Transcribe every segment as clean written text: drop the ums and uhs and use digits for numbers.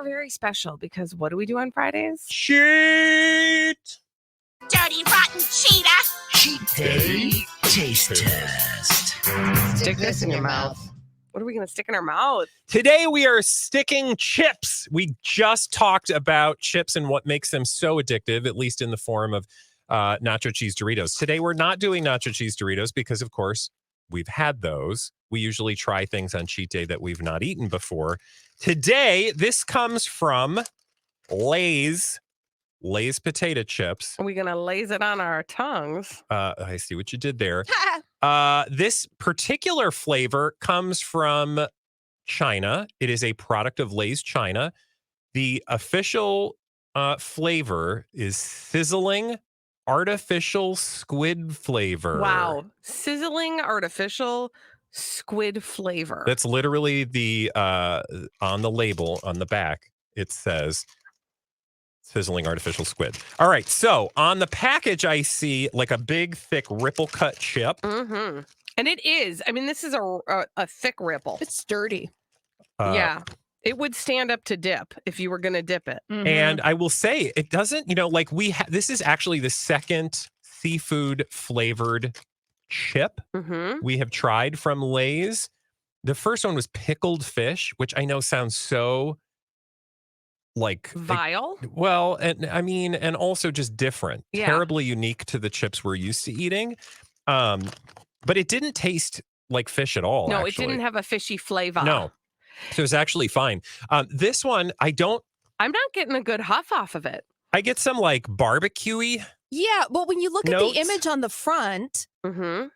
very special because what do we do on Fridays? Cheat! Dirty, rotten cheetah! Cheat Day Taste Test. Stick this in your mouth. What are we going to stick in our mouth? Today we are sticking chips. We just talked about chips and what makes them so addictive, at least in the form of nacho cheese Doritos. Today we're not doing nacho cheese Doritos because, of course, we've had those. We usually try things on cheat day that we've not eaten before. Today, this comes from Lay's potato chips. Are we going to laze it on our tongues? I see what you did there. This particular flavor comes from China. It is a product of Lay's China. The official flavor is sizzling artificial squid flavor. Wow. Sizzling artificial squid flavor. That's literally the on the label on the back. It says sizzling artificial squid. All right. So on the package, I see like a big, thick ripple cut chip. Mm-hmm. And it is. I mean, this is a thick ripple. It's dirty. Yeah. It would stand up to dip if you were going to dip it. Mm-hmm. And I will say it doesn't, like this is actually the second seafood flavored chip we have tried from Lay's. The first one was pickled fish, which I know sounds so like vile. Well, and also just different, Yeah. terribly unique to the chips we're used to eating. But it didn't taste like fish at all. No, actually. it didn't have a fishy flavor. No. So it was actually fine. This one, I'm not getting a good huff off of it. I get some like barbecue-y. Yeah, well, when you look at notes. the image on the front,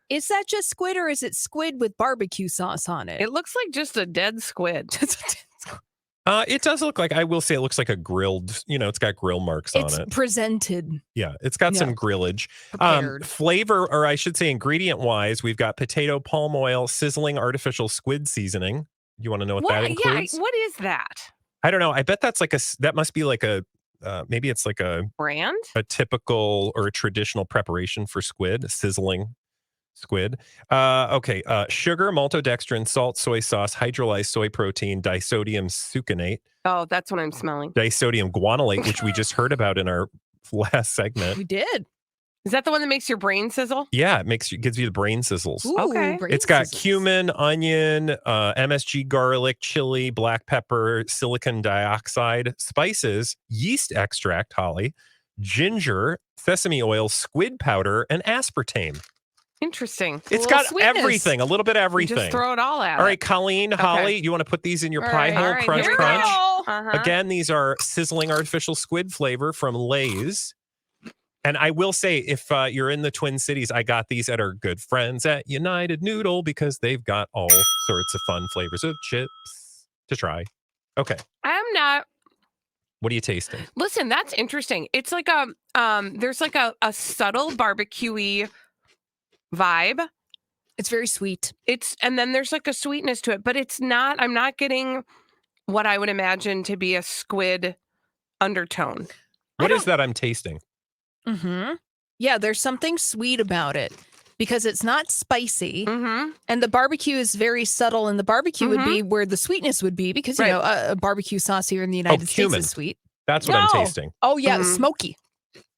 is that just squid or is it squid with barbecue sauce on it? It looks like just a dead squid. It does look like, I will say it looks like a grilled, it's got grill marks on it. It's presented. Yeah, it's got some grillage. Prepared. Flavor, or I should say ingredient-wise, we've got potato, palm oil, sizzling artificial squid seasoning. You want to know what that includes? Yeah, what is that? I don't know. I bet that's that must be like maybe it's like a brand, a typical or a traditional preparation for squid, sizzling squid. Sugar, maltodextrin, salt, soy sauce, hydrolyzed soy protein, disodium succinate. Oh, that's what I'm smelling. Disodium guanylate, which we just heard about in our last segment. We did. Is that the one that makes your brain sizzle? Yeah, it gives you the brain sizzles. Ooh, okay. It's got cumin, onion, MSG garlic, chili, black pepper, silicon dioxide, spices, yeast extract, Holly, ginger, sesame oil, squid powder, and aspartame. Interesting. It's got sweetness. everything, a little bit of everything. Just throw it all at All right, Colleen, Holly, you want to put these in your pie hole, crunch, here we crunch? go. Uh-huh. Again, these are sizzling artificial squid flavor from Lay's. And I will say, if you're in the Twin Cities, I got these at our good friends at United Noodle because they've got all sorts of fun flavors of chips to try. Okay. I'm not. What are you tasting? Listen, that's interesting. It's like there's like a subtle barbecue-y vibe. It's very sweet. And then there's like a sweetness to it, but I'm not getting what I would imagine to be a squid undertone. What is that I'm tasting? Mm-hmm. Yeah, there's something sweet about it because it's not spicy, and the barbecue is very subtle. And the barbecue would be where the sweetness would be because you know a barbecue sauce here in the United States cumin. is sweet. That's what I'm tasting. Oh yeah, smoky,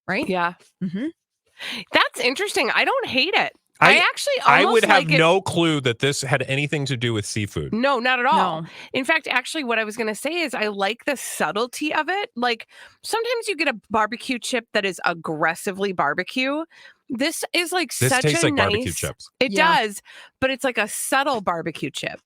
right? Yeah, that's interesting. I don't hate it. I would have no clue that this had anything to do with seafood. No, not at all. No. In fact, actually, what I was going to say is I like the subtlety of it. Like sometimes you get a barbecue chip that is aggressively barbecue. This is like This such tastes a like nice. barbecue chips. It does, but it's like a subtle barbecue chip,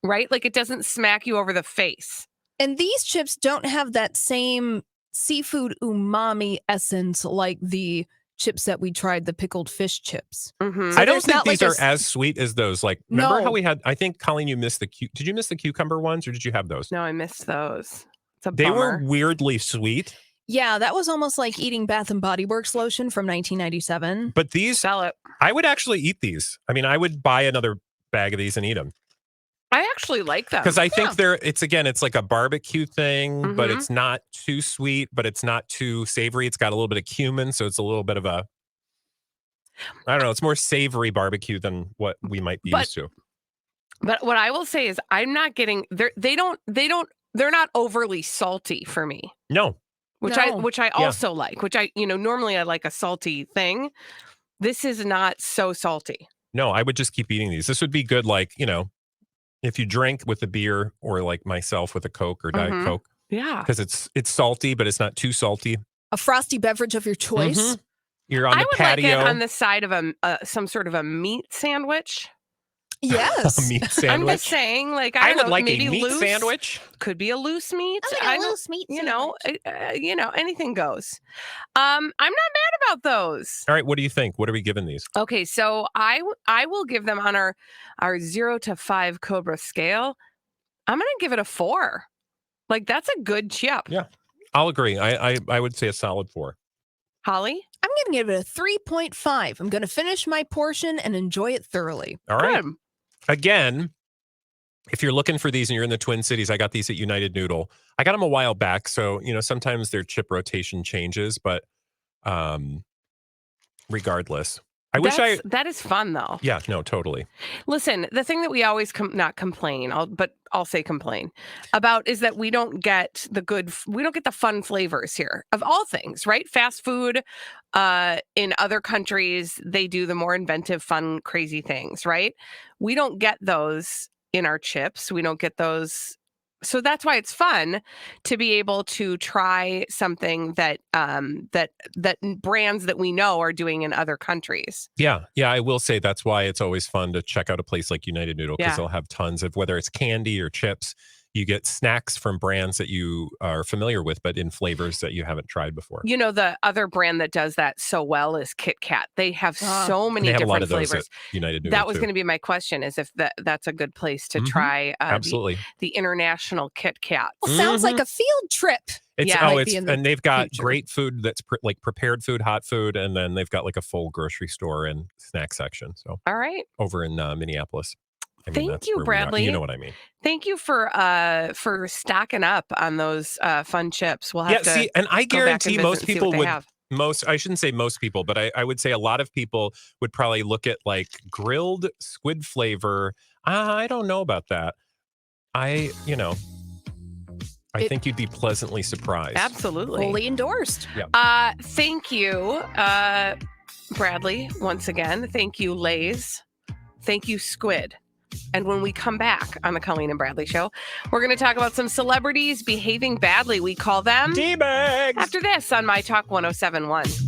right? Like it doesn't smack you over the face. And these chips don't have that same seafood umami essence like the chips that we tried, the pickled fish chips. Mm-hmm. I don't think not these like are as sweet as those. Like, remember No. how we had, I think, Colleen, you missed did you miss the cucumber ones or did you have those? No, I missed those. It's a They bummer. were weirdly sweet. Yeah, that was almost like eating Bath and Body Works lotion from 1997. But these, Sell it. I would actually eat these. I mean, I would buy another bag of these and eat them. I actually like them. Because I think it's like a barbecue thing, but it's not too sweet, but it's not too savory. It's got a little bit of cumin, so it's a little bit of a, I don't know, it's more savory barbecue than what we might be used to. But what I will say is I'm not getting they don't they're not overly salty for me. No. Which No. I also like, which I, normally I like a salty thing. This is not so salty. No, I would just keep eating these. This would be good, like, if you drank with a beer or like myself with a Coke or Diet Coke. Yeah. Because it's salty, but it's not too salty. A frosty beverage of your choice. You're on the patio. I would like it on the side of some sort of a meat sandwich. Yes. A meat sandwich. I'm just saying, like, I I would don't know, like maybe a meat loose, sandwich. Could be a loose meat. I like a loose meat Anything goes. I'm not mad about those. All right, what do you think? What are we giving these? Okay, so I will give them on our 0 to 5 Cobra scale. I'm gonna give it a 4. Like, that's a good chip. Yeah, I'll agree. I would say a solid 4. Holly? I'm going to give it a 3.5. I'm going to finish my portion and enjoy it thoroughly. All right. Good. Again, if you're looking for these and you're in the Twin Cities, I got these at United Noodle. I got them a while back, so sometimes their chip rotation changes, but regardless, that is fun though. Yeah, no, totally. Listen, the thing that we always not complain, I'll say complain about is that we don't get the fun flavors here of all things, right? Fast food, in other countries, they do the more inventive, fun, crazy things, right? We don't get those in our chips. We don't get those. So that's why it's fun to be able to try something that brands that we know are doing in other countries. Yeah, I will say that's why it's always fun to check out a place like United Noodle, because they'll have tons of, whether it's candy or chips, you get snacks from brands that you are familiar with, but in flavors that you haven't tried before. The other brand that does that so well is Kit Kat. They have so many different a lot of flavors. Those at United Noodle that was going to be my question: is if that's a good place to try absolutely the international Kit Kat. Well, sounds like a field trip. And they've got great food that's like prepared food, hot food, and then they've got like a full grocery store and snack section. So all right, over in Minneapolis. Thank you, Bradley. You know what I mean. Thank you for stocking up on those fun chips. We'll have to see, and I guarantee most people would. Have. I shouldn't say most people, but I would say a lot of people would probably look at like grilled squid flavor. I don't know about that. I think you'd be pleasantly surprised. Absolutely. Fully endorsed. Yeah. Thank you, Bradley, once again. Thank you, Lay's. Thank you, Squid. And when we come back on the Colleen and Bradley Show, we're going to talk about some celebrities behaving badly. We call them D-bags. After this on myTalk 107.1.